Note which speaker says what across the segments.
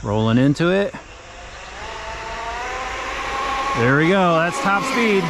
Speaker 1: Rolling into it. There we go, that's top speed.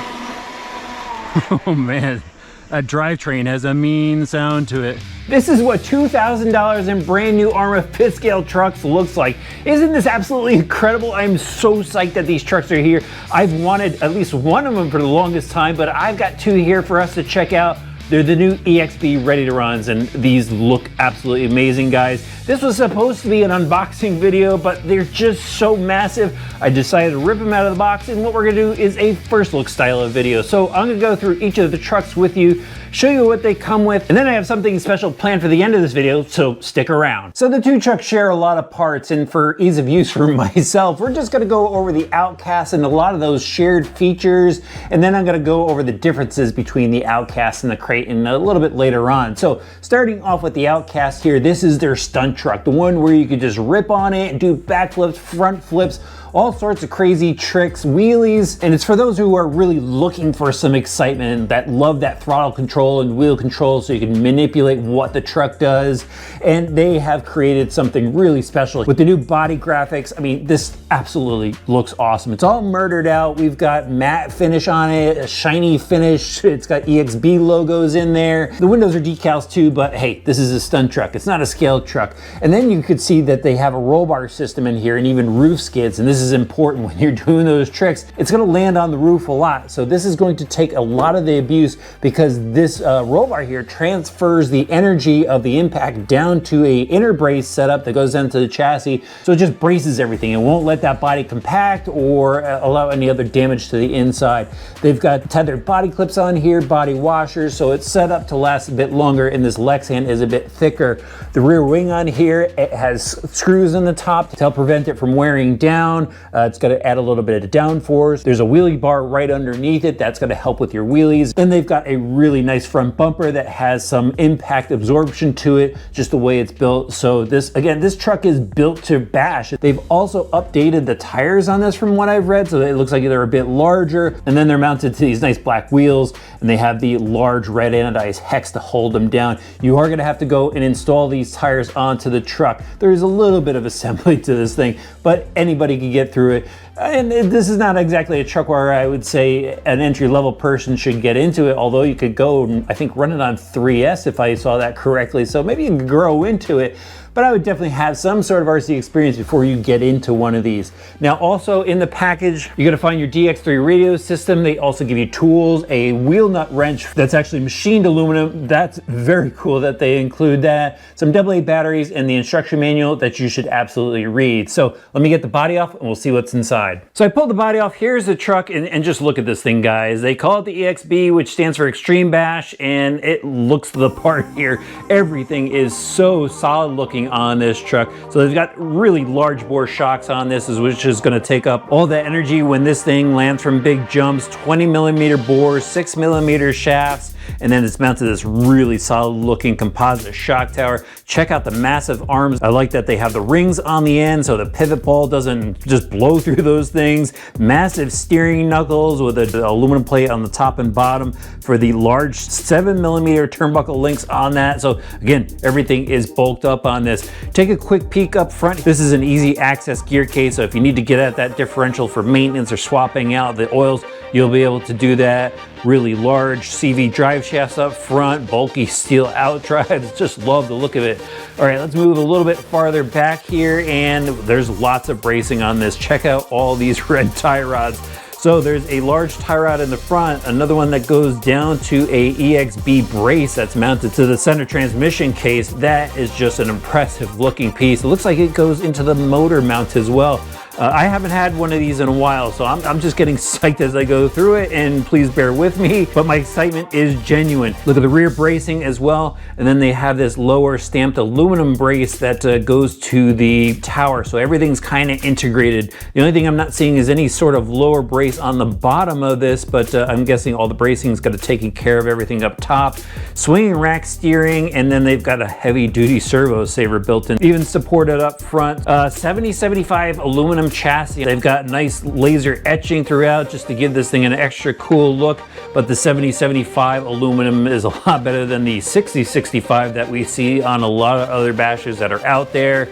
Speaker 1: Oh man, that drivetrain has a mean sound to it. This is what $2,000 in brand new Arrma fifth scale trucks looks like. Isn't this absolutely incredible? I'm so psyched that these trucks are here. I've wanted at least one of them for the longest time, but I've got two here for us to check out. They're the new EXB ready to runs, and these look absolutely amazing, guys. This was supposed to be an unboxing video, but they're just so massive. I decided to rip them out of the box, and what we're gonna do is a first look style of video. So I'm gonna go through each of the trucks with you, show you what they come with, and then I have something special planned for the end of this video, so stick around. So the two trucks share a lot of parts, and for ease of use for myself, we're just gonna go over the Outcast and a lot of those shared features, and then I'm gonna go over the differences between the Outcast and the Creighton a little bit later on. So starting off with the Outcast here, this is their stunt truck, the one where you could just rip on it and do backflips, front flips, all sorts of crazy tricks, wheelies, and it's for those who are really looking for some excitement and that love that throttle control and wheel control so you can manipulate what the truck does. And they have created something really special with the new body graphics. I mean, this absolutely looks awesome. It's all murdered out. We've got matte finish on it, a shiny finish. It's got EXB logos in there. The windows are decals too, but hey, this is a stunt truck. It's not a scaled truck. And then you could see that they have a roll bar system in here and even roof skids, and this is important when you're doing those tricks. It's going to land on the roof a lot, so this is going to take a lot of the abuse because this roll bar here transfers the energy of the impact down to a inner brace setup that goes into the chassis, so it just braces everything. It won't let that body compact or allow any other damage to the inside. They've got tethered body clips on here, body washers, so it's set up to last a bit longer, and this Lexan is a bit thicker. The rear wing on here, it has screws in the top to help prevent it from wearing down. It's got to add a little bit of downforce. There's a wheelie bar right underneath it that's going to help with your wheelies. And they've got a really nice front bumper that has some impact absorption to it, just the way it's built. So this truck is built to bash. They've also updated the tires on this from what I've read, so it looks like they're a bit larger. And then they're mounted to these nice black wheels, and they have the large red anodized hex to hold them down. You are going to have to go and install these tires onto the truck. There's a little bit of assembly to this thing, but anybody can get through it. And this is not exactly a truck where I would say an entry-level person should get into it, although you could go and I think run it on 3S if I saw that correctly, so maybe you can grow into it. But I would definitely have some sort of RC experience before you get into one of these. Now also in the package, you're gonna find your DX3 radio system. They also give you tools, a wheel nut wrench that's actually machined aluminum. That's very cool that they include that. Some AA batteries and the instruction manual that you should absolutely read. So let me get the body off and we'll see what's inside. So I pulled the body off. Here's the truck, and just look at this thing, guys. They call it the EXB, which stands for Extreme Bash, and it looks the part here. Everything is so solid looking on this truck. So they've got really large bore shocks on this, which is going to take up all the energy when this thing lands from big jumps. 20mm bores, 6mm shafts, and then it's mounted to this really solid looking composite shock tower. Check out the massive arms. I like that they have the rings on the end so the pivot ball doesn't just blow through those things. Massive steering knuckles with an aluminum plate on the top and bottom for the large 7mm turnbuckle links on that. So again, everything is bulked up on this. Take a quick peek up front. This is an easy access gear case, so if you need to get at that differential for maintenance or swapping out the oils, you'll be able to do that. Really large CV drive shafts up front, bulky steel out drives. Just love the look of it. All right, let's move a little bit farther back here, and there's lots of bracing on this. Check out all these red tie rods. So there's a large tie rod in the front, another one that goes down to a EXB brace that's mounted to the center transmission case. That is just an impressive looking piece. It looks like it goes into the motor mount as well. I haven't had one of these in a while, so I'm just getting psyched as I go through it, and please bear with me, but my excitement is genuine. Look at the rear bracing as well, and then they have this lower stamped aluminum brace that goes to the tower, so everything's kind of integrated. The only thing I'm not seeing is any sort of lower brace on the bottom of this, but I'm guessing all the bracing's got to take care of everything up top. Swinging rack steering, and then they've got a heavy duty servo saver built in, even supported up front. 7075 aluminum chassis. They've got nice laser etching throughout just to give this thing an extra cool look, but the 7075 aluminum is a lot better than the 6065 that we see on a lot of other bashers that are out there.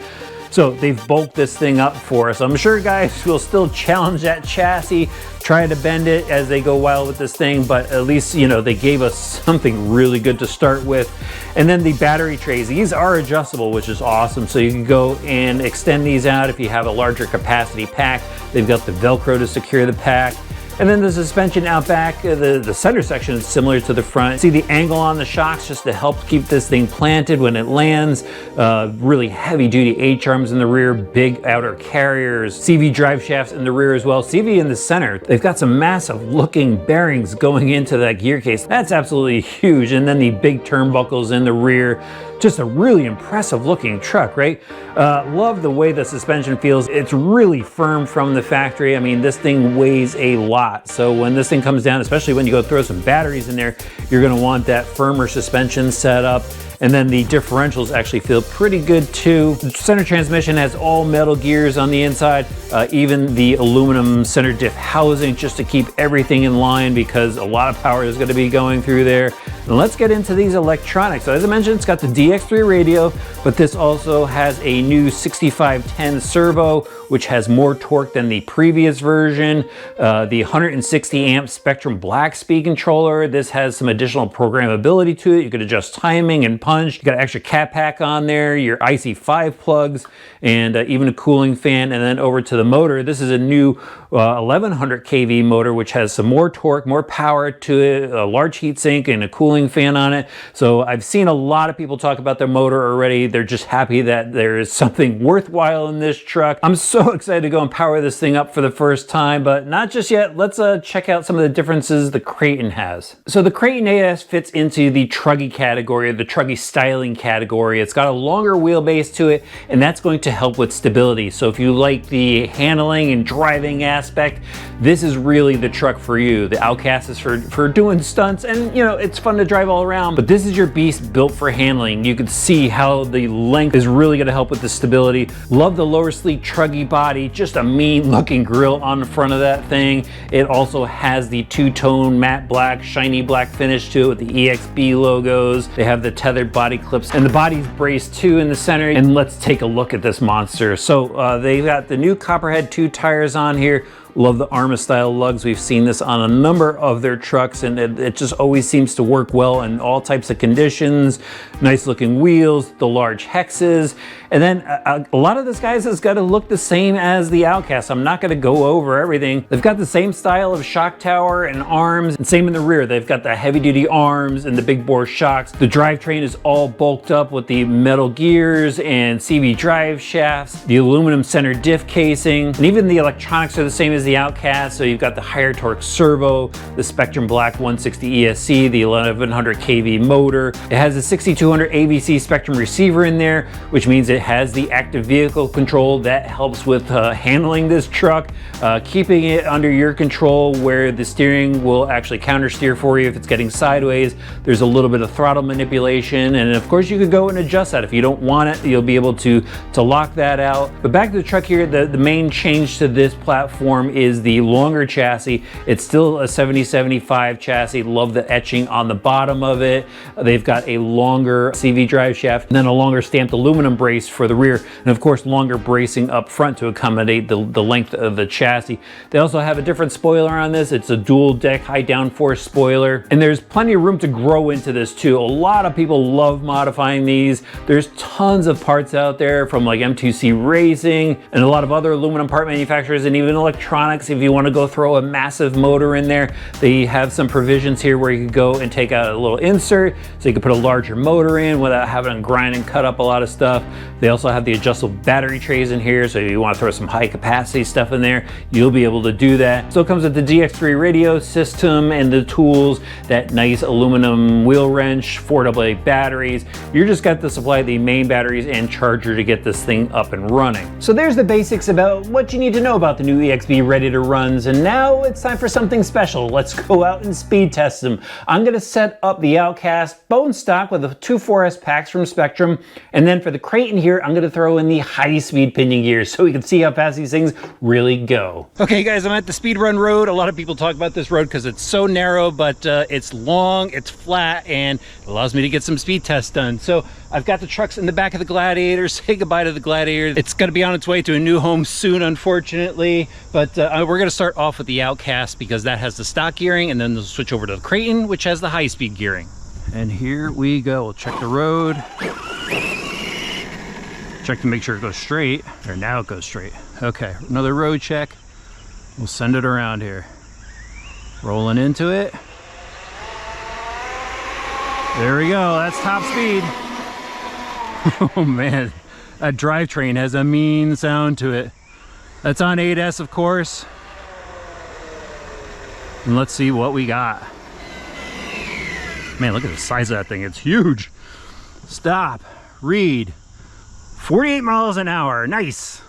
Speaker 1: So they've bulked this thing up for us. I'm sure guys will still challenge that chassis, try to bend it as they go wild with this thing, but at least, you know, they gave us something really good to start with. And then the battery trays, these are adjustable, which is awesome. So you can go and extend these out if you have a larger capacity pack. They've got the Velcro to secure the pack. And then the suspension out back, the center section is similar to the front. See the angle on the shocks just to help keep this thing planted when it lands. Really heavy duty H-arms in the rear, big outer carriers, CV drive shafts in the rear as well. CV in the center, they've got some massive looking bearings going into that gear case. That's absolutely huge. And then the big turnbuckles in the rear. Just a really impressive looking truck, right? Love the way the suspension feels. It's really firm from the factory. I mean, this thing weighs a lot. So when this thing comes down, especially when you go throw some batteries in there, you're gonna want that firmer suspension setup. And then the differentials actually feel pretty good too. The center transmission has all metal gears on the inside, even the aluminum center diff housing just to keep everything in line because a lot of power is gonna be going through there. And let's get into these electronics. So as I mentioned, it's got the DX3 radio, but this also has a new 6510 servo, which has more torque than the previous version. The 160 amp Spectrum Black speed controller. This has some additional programmability to it. You could adjust timing and punch. You got an extra cat pack on there, your IC5 plugs, and even a cooling fan. And then over to the motor, this is a new 1100 kV motor, which has some more torque, more power to it, a large heatsink and a cooling fan on it. So I've seen a lot of people talk about their motor already. They're just happy that there is something worthwhile in this truck. I'm so excited to go and power this thing up for the first time, but not just yet. Let's check out some of the differences the Creighton has. So the Creighton AS fits into the truggy category, the truggy styling category. It's got a longer wheelbase to it, and that's going to help with stability. So if you like the handling and driving aspect, this is really the truck for you. The Outcast is for doing stunts, and you know, it's fun to drive all around, but this is your beast built for handling. You can see how the length is really going to help with the stability. Love the lower sleek truggy body, just a mean looking grille on the front of that thing. It also has the two-tone matte black, shiny black finish to it with the EXB logos. They have the tethered body clips, and the body's braced too in the center. And let's take a look at this monster. So they've got the new Copperhead 2 tires on here. Love the Arrma style lugs. We've seen this on a number of their trucks, and it just always seems to work well in all types of conditions. Nice looking wheels, the large hexes, and then a lot of this guys has got to look the same as the Outcast. I'm not going to go over everything. They've got the same style of shock tower and arms, and same in the rear. They've got the heavy duty arms and the big bore shocks. The drivetrain is all bulked up with the metal gears and CV drive shafts, the aluminum center diff casing, and even the electronics are the same as the Outcast. So you've got the higher torque servo, the Spectrum Black 160 ESC, the 1100 kV motor. It has a 6200 AVC Spectrum receiver in there, which means it has the active vehicle control that helps with handling this truck, keeping it under your control where the steering will actually counter steer for you if it's getting sideways. There's a little bit of throttle manipulation, and of course you could go and adjust that. If you don't want it, you'll be able to lock that out. But back to the truck here, the main change to this platform is the longer chassis. It's still a 7075 chassis. Love the etching on the bottom of it. They've got a longer CV drive shaft and then a longer stamped aluminum brace for the rear, and of course longer bracing up front to accommodate the length of the chassis. They also have a different spoiler on this. It's a dual deck high downforce spoiler, and there's plenty of room to grow into this too. A lot of people love modifying these. There's tons of parts out there from like M2C Racing and a lot of other aluminum part manufacturers, and even electronics. If you want to go throw a massive motor in there, they have some provisions here where you can go and take out a little insert so you can put a larger motor in without having to grind and cut up a lot of stuff. They also have the adjustable battery trays in here, so if you want to throw some high capacity stuff in there, you'll be able to do that. So it comes with the DX3 radio system and the tools, that nice aluminum wheel wrench, 4AA batteries. You just got to supply the main batteries and charger to get this thing up and running. So there's the basics about what you need to know about the new EXB ready to runs, and now it's time for something special. Let's go out and speed test them. I'm going to set up the Outcast bone stock with the two 4S packs from Spectrum, and then for the Creighton here, gear, I'm gonna throw in the high-speed pinion gear so we can see how fast these things really go. Okay guys, I'm at the speed run road. A lot of people talk about this road because it's so narrow, but it's long, it's flat, and it allows me to get some speed tests done. So I've got the trucks in the back of the Gladiator. Say goodbye to the Gladiator. It's gonna be on its way to a new home soon, unfortunately, but we're gonna start off with the Outcast because that has the stock gearing, and then they'll switch over to the Creighton, which has the high-speed gearing. And here we go. We'll check the road. Check to make sure it goes straight. Or now it goes straight. Okay, another road check. We'll send it around here. Rolling into it. There we go, that's top speed. Oh man, that drivetrain has a mean sound to it. That's on 8S, of course. And let's see what we got. Man, look at the size of that thing, it's huge. Stop, read. 48 miles an hour, nice.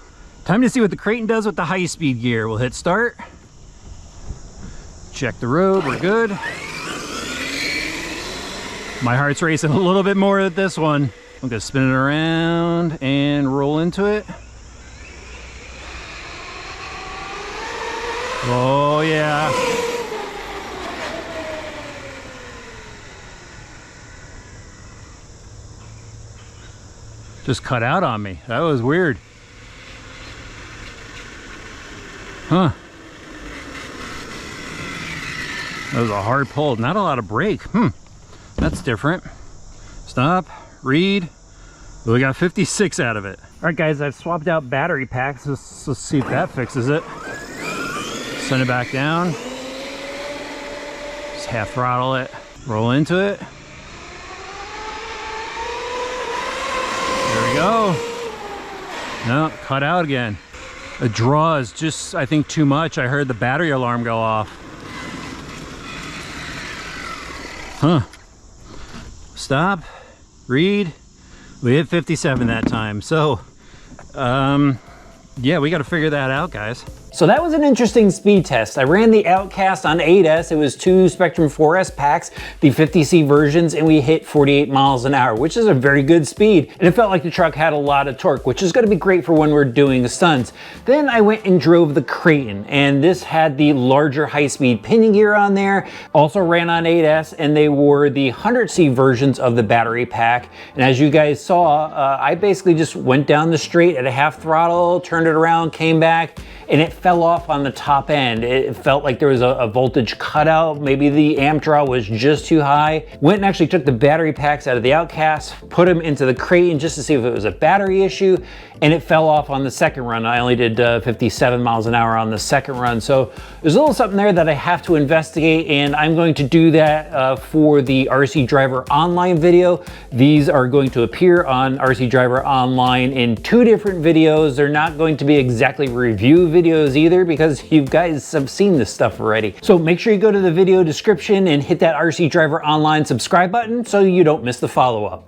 Speaker 1: Time to see what the Creighton does with the high-speed gear. We'll hit start. Check the road, we're good. My heart's racing a little bit more at this one. I'm gonna spin it around and roll into it. Oh yeah. Just cut out on me. That was weird. Huh. That was a hard pull. Not a lot of brake. That's different. Stop. Read. We got 56 out of it. All right, guys, I've swapped out battery packs. Let's see if that fixes it. Send it back down. Just half throttle it. Roll into it. There we go. No, cut out again. The draw is just, I think, too much. I heard the battery alarm go off. Huh. Stop. Read. We hit 57 that time. So, yeah, we got to figure that out, guys. So that was an interesting speed test. I ran the Outcast on 8S. It was 2 Spectrum 4S packs, the 50C versions, and we hit 48 miles an hour, which is a very good speed. And it felt like the truck had a lot of torque, which is gonna be great for when we're doing stunts. Then I went and drove the Creighton, and this had the larger high-speed pinion gear on there. Also ran on 8S, and they were the 100C versions of the battery pack. And as you guys saw, I basically just went down the straight at a half throttle, turned it around, came back, and it fell off on the top end. It felt like there was a voltage cutout. Maybe the amp draw was just too high. Went and actually took the battery packs out of the Outcast, put them into the Creighton just to see if it was a battery issue, and it fell off on the second run. I only did 57 miles an hour on the second run. So there's a little something there that I have to investigate, and I'm going to do that for the RC Driver Online video. These are going to appear on RC Driver Online in 2 different videos. They're not going to be exactly review videos either because you guys have seen this stuff already. So make sure you go to the video description and hit that RC Driver Online subscribe button so you don't miss the follow-up.